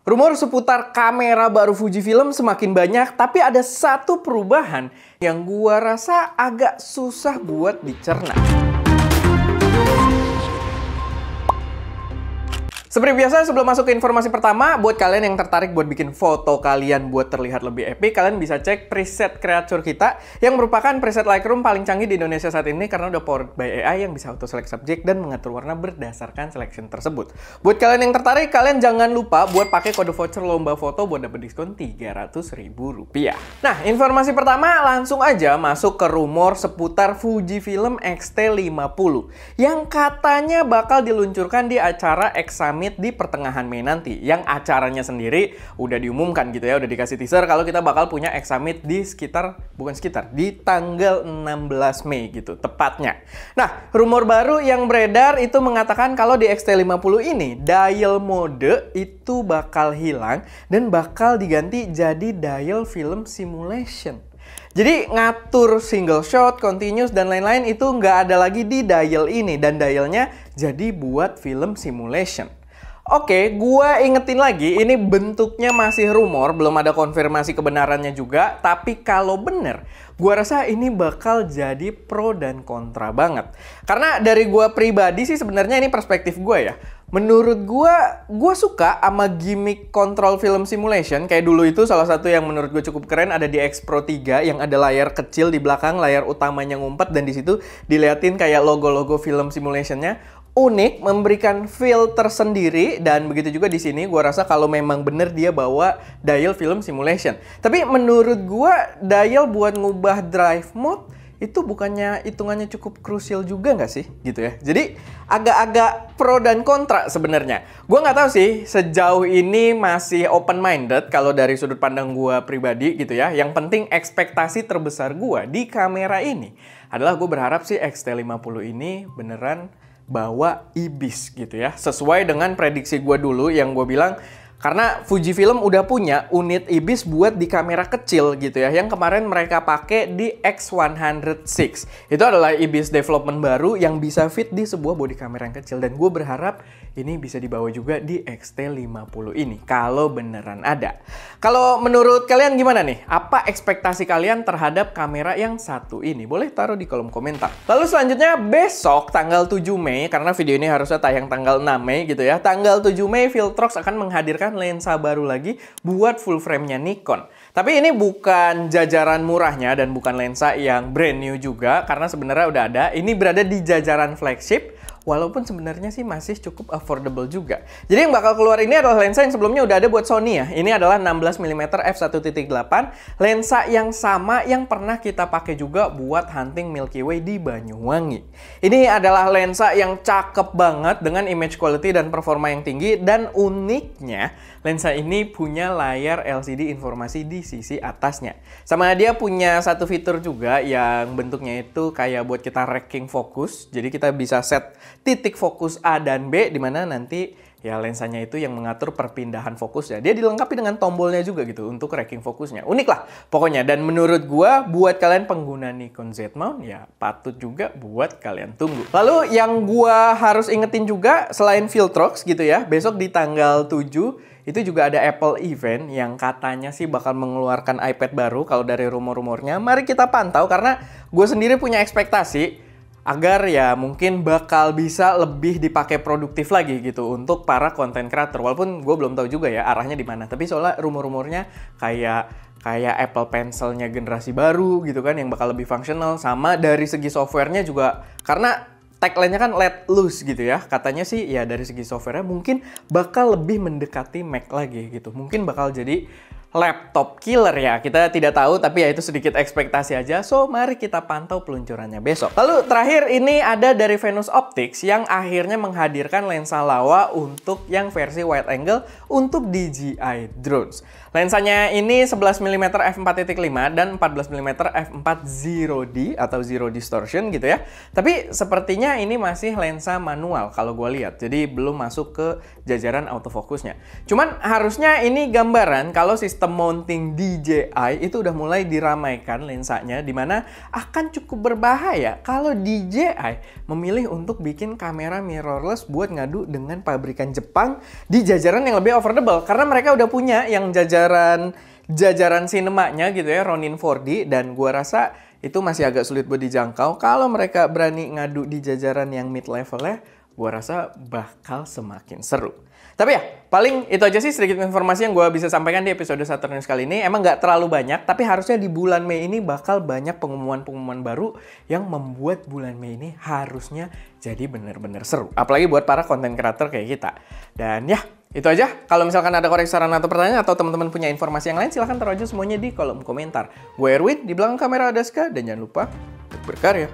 Rumor seputar kamera baru Fujifilm semakin banyak, tapi ada satu perubahan yang gua rasa agak susah buat dicerna. Seperti biasa, sebelum masuk ke informasi pertama, buat kalian yang tertarik buat bikin foto kalian buat terlihat lebih epic, kalian bisa cek preset kreator kita yang merupakan preset Lightroom paling canggih di Indonesia saat ini karena udah powered by AI yang bisa auto select subject dan mengatur warna berdasarkan selection tersebut. Buat kalian yang tertarik, kalian jangan lupa buat pakai kode voucher lomba foto buat dapet diskon Rp300.000. Nah, informasi pertama langsung aja masuk ke rumor seputar Fujifilm X-T50 yang katanya bakal diluncurkan di acara X Summit di pertengahan Mei nanti. Yang acaranya sendiri udah diumumkan gitu ya, udah dikasih teaser kalau kita bakal punya X Summit di di tanggal 16 Mei gitu tepatnya. Nah, rumor baru yang beredar itu mengatakan kalau di X-T50 ini dial mode itu bakal hilang dan bakal diganti jadi dial film simulation. Jadi ngatur single shot, continuous, dan lain-lain itu nggak ada lagi di dial ini. Dan dialnya jadi buat film simulation. Oke, gua ingetin lagi, ini bentuknya masih rumor, belum ada konfirmasi kebenarannya juga. Tapi kalau bener, gua rasa ini bakal jadi pro dan kontra banget. Karena dari gua pribadi sih sebenarnya ini perspektif gua ya. Menurut gua suka sama gimmick control film simulation. Kayak dulu itu salah satu yang menurut gue cukup keren ada di X Pro 3 yang ada layar kecil di belakang, layar utamanya ngumpet dan di situ diliatin kayak logo-logo film simulationnya. Unik, memberikan feel tersendiri, dan begitu juga di sini gue rasa kalau memang bener dia bawa dial film simulation. Tapi menurut gue dial buat ngubah drive mode itu bukannya hitungannya cukup krusial juga nggak sih gitu ya. Jadi agak-agak pro dan kontra sebenarnya. Gue nggak tahu sih sejauh ini masih open minded kalau dari sudut pandang gue pribadi gitu ya. Yang penting ekspektasi terbesar gue di kamera ini adalah gue berharap sih X-T50 ini beneran bawa IBIS gitu ya, sesuai dengan prediksi gue dulu yang gue bilang karena Fujifilm udah punya unit IBIS buat di kamera kecil gitu ya, yang kemarin mereka pakai di X106. Itu adalah IBIS development baru yang bisa fit di sebuah body kamera yang kecil, dan gue berharap ini bisa dibawa juga di X-T50 ini kalau beneran ada. Kalau menurut kalian gimana nih? Apa ekspektasi kalian terhadap kamera yang satu ini? Boleh taruh di kolom komentar. Lalu selanjutnya besok tanggal 7 Mei, karena video ini harusnya tayang tanggal 6 Mei gitu ya. Tanggal 7 Mei Viltrox akan menghadirkan lensa baru lagi buat full frame-nya Nikon. Tapi ini bukan jajaran murahnya dan bukan lensa yang brand new juga, karena sebenarnya udah ada. Ini berada di jajaran flagship, walaupun sebenarnya sih masih cukup affordable juga. Jadi yang bakal keluar ini adalah lensa yang sebelumnya udah ada buat Sony ya. Ini adalah 16mm f1.8, lensa yang sama yang pernah kita pakai juga buat hunting Milky Way di Banyuwangi. Ini adalah lensa yang cakep banget dengan image quality dan performa yang tinggi, dan uniknya lensa ini punya layar LCD informasi di sisi atasnya. Sama dia punya satu fitur juga yang bentuknya itu kayak buat kita tracking fokus. Jadi kita bisa set titik fokus A dan B, dimana nanti ya lensanya itu yang mengatur perpindahan fokusnya. Dia dilengkapi dengan tombolnya juga gitu untuk tracking fokusnya. Unik lah pokoknya. Dan menurut gua buat kalian pengguna Nikon Z mount ya patut juga buat kalian tunggu. Lalu yang gua harus ingetin juga selain Viltrox gitu ya, besok di tanggal 7 itu juga ada Apple event yang katanya sih bakal mengeluarkan iPad baru kalau dari rumor-rumornya. Mari kita pantau karena gue sendiri punya ekspektasi agar ya mungkin bakal bisa lebih dipakai produktif lagi gitu untuk para content creator. Walaupun gue belum tahu juga ya arahnya di mana. Tapi soalnya rumor-rumornya kayak Apple Pencil-nya generasi baru gitu kan yang bakal lebih fungsional, sama dari segi softwarenya juga karena tagline-nya kan let loose gitu ya. Katanya sih ya dari segi software-nya mungkin bakal lebih mendekati Mac lagi gitu. Mungkin bakal jadi laptop killer ya. Kita tidak tahu, tapi ya itu sedikit ekspektasi aja. So, mari kita pantau peluncurannya besok. Lalu terakhir ini ada dari Venus Optics yang akhirnya menghadirkan lensa lawa untuk yang versi wide angle untuk DJI drones. Lensanya ini 11mm f4.5 dan 14mm f4 0D atau zero distortion gitu ya. Tapi sepertinya ini masih lensa manual kalau gue lihat. Jadi belum masuk ke jajaran autofokusnya. Cuman harusnya ini gambaran kalau sistem sistem mounting DJI itu udah mulai diramaikan lensanya, dimana akan cukup berbahaya kalau DJI memilih untuk bikin kamera mirrorless buat ngadu dengan pabrikan Jepang di jajaran yang lebih affordable. Karena mereka udah punya yang jajaran sinemanya gitu ya, Ronin 4D, dan gua rasa itu masih agak sulit buat dijangkau. Kalau mereka berani ngadu di jajaran yang mid level ya, gua rasa bakal semakin seru. Tapi ya, paling itu aja sih sedikit informasi yang gue bisa sampaikan di episode Saturn News kali ini. Emang nggak terlalu banyak, tapi harusnya di bulan Mei ini bakal banyak pengumuman-pengumuman baru yang membuat bulan Mei ini harusnya jadi bener-bener seru. Apalagi buat para content creator kayak kita. Dan ya, itu aja. Kalau misalkan ada koreksi, saran, atau pertanyaan, atau teman-teman punya informasi yang lain, silahkan taruh aja semuanya di kolom komentar. Gue Erwin, di belakang kamera ada Ska, dan jangan lupa untuk berkarya.